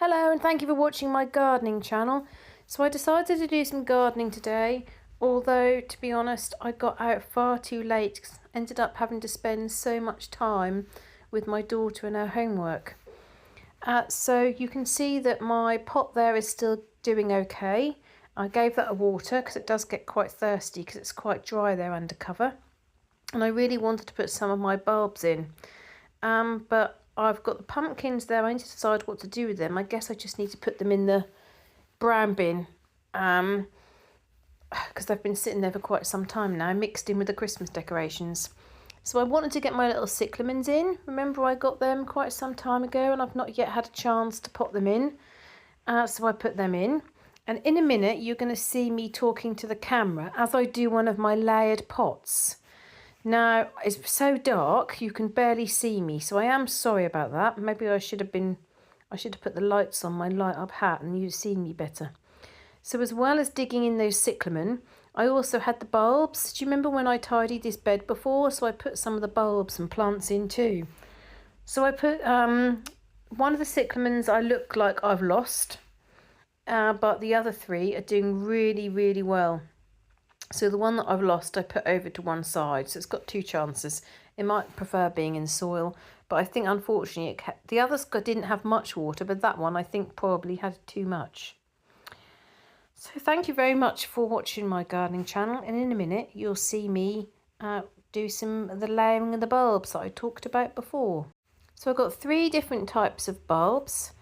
Hello and thank you for watching my gardening channel. So I decided to do some gardening today, although to be honest I got out far too late, ended up having to spend so much time with my daughter and her homework. So you can see that my pot there is still doing okay. I gave that a water because it does get quite thirsty because it's quite dry there under cover. And I really wanted to put some of my bulbs in. But I've got the pumpkins there. I need to decide what to do with them. I guess I just need to put them in the brown bin because they've been sitting there for quite some time now, mixed in with the Christmas decorations. So I wanted to get my little cyclamens in. Remember I got them quite some time ago and I've not yet had a chance to put them in. So I put them in. And in a minute you're going to see me talking to the camera as I do one of my layered pots. Now, it's so dark you can barely see me, so I am sorry about that. Maybe I should have put the lights on my light up hat and you'd seen me better. So as well as digging in those cyclamen, I also had the bulbs. Do you remember when I tidied this bed before? So I put some of the bulbs and plants in too. So I put one of the cyclamens I look like I've lost, but the other three are doing really, really well. So the one that I've lost I put over to one side, so it's got two chances. It might prefer being in soil, but I think unfortunately the others didn't have much water, but that one I think probably had too much. So thank you very much for watching my gardening channel, and in a minute you'll see me do some of the layering of the bulbs that I talked about before. So I've got three different types of bulbs.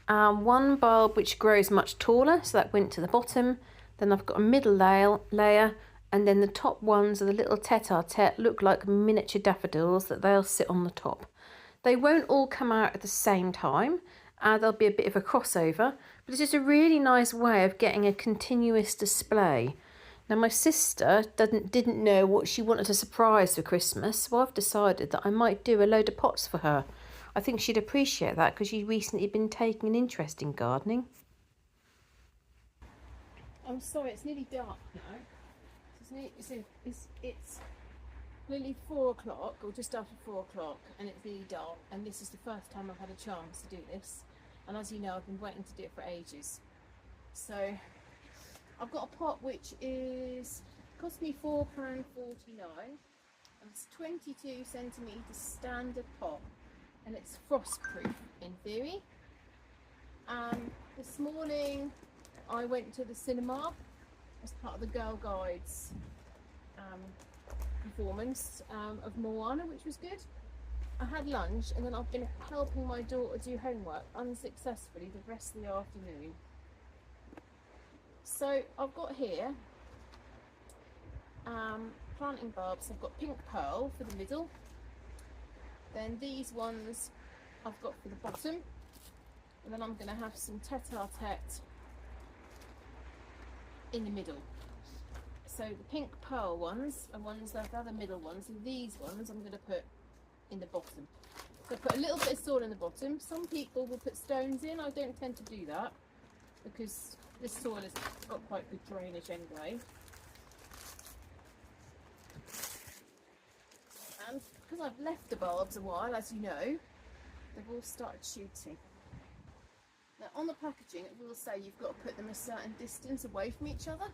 One bulb which grows much taller, so that went to the bottom. Then I've got a middle layer, and then the top ones are the little tete-a-tete, look like miniature daffodils, that they'll sit on the top. They won't all come out at the same time. There'll be a bit of a crossover, but it's just a really nice way of getting a continuous display. Now my sister didn't know what she wanted to surprise for Christmas, so I've decided that I might do a load of pots for her. I think she'd appreciate that because she's recently been taking an interest in gardening. I'm sorry, it's nearly dark now. It's nearly 4 o'clock, or just after 4 o'clock, and it's nearly dark, and this is the first time I've had a chance to do this. And as you know, I've been waiting to do it for ages. So I've got a pot which cost me £4.49, and it's 22 centimetre standard pot, and it's frost-proof in theory. This morning I went to the cinema as part of the Girl Guides performance of Moana, which was good. I had lunch and then I've been helping my daughter do homework unsuccessfully the rest of the afternoon. So I've got here planting bulbs. I've got pink pearl for the middle, then these ones I've got for the bottom, and then I'm going to have some tete-a-tete in the middle. So the pink pearl ones are ones like the other middle ones, and these ones I'm going to put in the bottom. So put a little bit of soil in the bottom. Some people will put stones in. I don't tend to do that because this soil has got quite good drainage anyway. And because I've left the bulbs a while, as you know, they've all started shooting. Now on the packaging it will say you've got to put them a certain distance away from each other.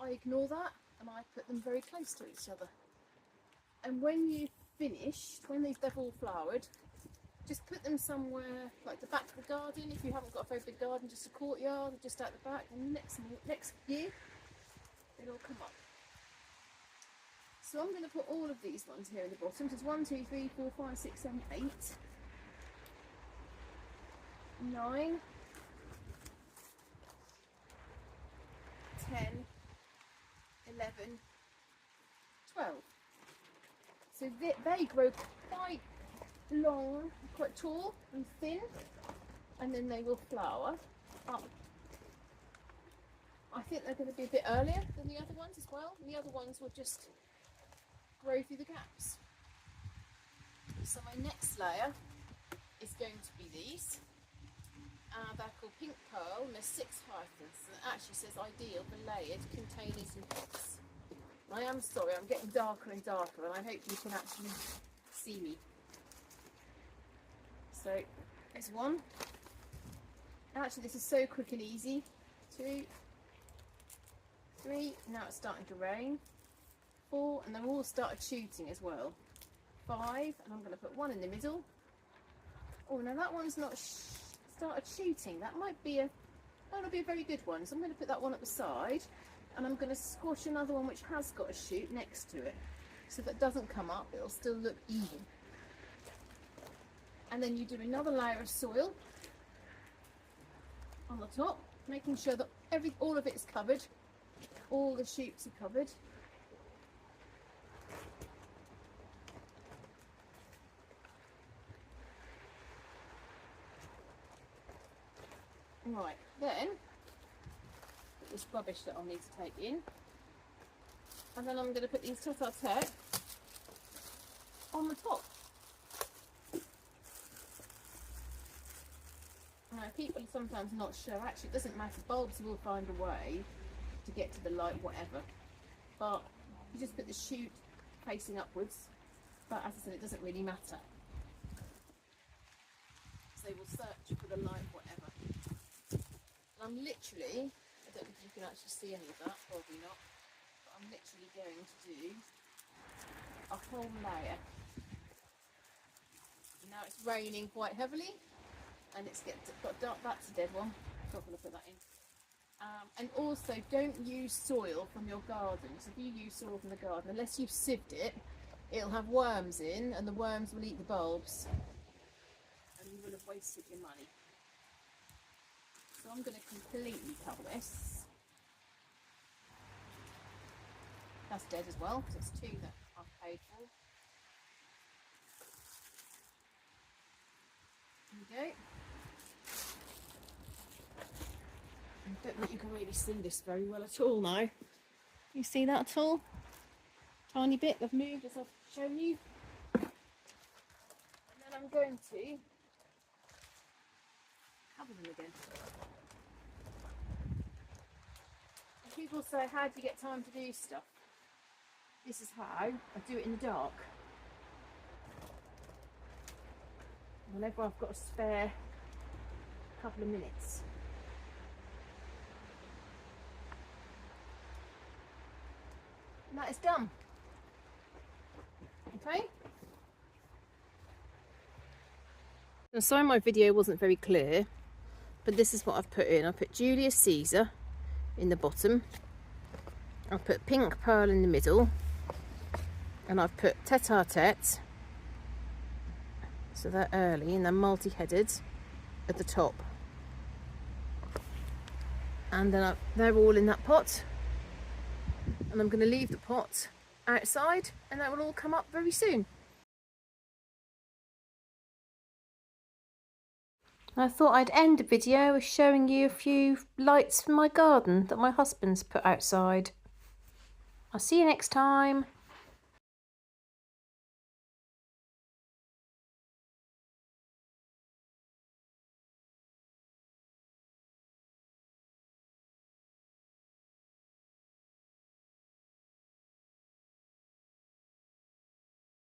I ignore that and I put them very close to each other. And when you've finished, when they've all flowered, just put them somewhere like the back of the garden. If you haven't got a very big garden, just a courtyard, just out the back, and next year they'll all come up. So I'm going to put all of these ones here in the bottom. So it's 1, 2, 3, 4, 5, 6, 7, 8, 9, 10, 11, 12. So they grow quite long, quite tall and thin, and then they will flower up. I think they're going to be a bit earlier than the other ones as well. The other ones will just grow through the gaps. So my next layer is going to be these. They're called pink pearl, and there's 6 hyacinths, and it actually says ideal for layered containers and pots. I am sorry, I'm getting darker and darker, and I hope you can actually see me. So there's 1, Actually, this is so quick and easy. 2, 3, now it's starting to rain. 4, and they've all started shooting as well. 5, and I'm going to put 1 in the middle. Oh, now that one's not started shooting. That might be that'll be a very good one. So I'm going to put that one at the side, and I'm going to squash another one which has got a shoot next to it. So if it doesn't come up, it'll still look even. And then you do another layer of soil on the top, making sure that all of it is covered. All the shoots are covered. Right, then put this rubbish that I'll need to take in, and then I'm going to put these tete-a-tete on the top. Now, people are sometimes not sure. Actually, it doesn't matter. Bulbs will find a way to get to the light, whatever. But you just put the shoot facing upwards. But as I said, it doesn't really matter. So they will search for the light, whatever. And I'm literally, I don't know if you can actually see any of that, probably not. But I'm literally going to do a whole layer. Now it's raining quite heavily. And it's got dark, that's a dead one. I'm not going to put that in. And also, don't use soil from your garden. So if you use soil from the garden, unless you've sieved it, it'll have worms in, and the worms will eat the bulbs. And you will have wasted your money. So I'm going to completely cover this. That's dead as well, because it's 2 that I've paid for. There we go. I don't think you can really see this very well at all now. You see that at all? Tiny bit they've moved as I've shown you. And then I'm going to cover them again. And people say, how do you get time to do stuff? This is how I do it in the dark. Whenever I've got a spare couple of minutes. And that is done. Okay. I'm sorry my video wasn't very clear, but this is what I've put in. I put Julius Caesar in the bottom. I've put pink pearl in the middle. And I've put tete-a-tete. So they're early and they're multi-headed at the top. And then they're all in that pot. And I'm going to leave the pot outside and that will all come up very soon. I thought I'd end the video with showing you a few lights from my garden that my husband's put outside. I'll see you next time.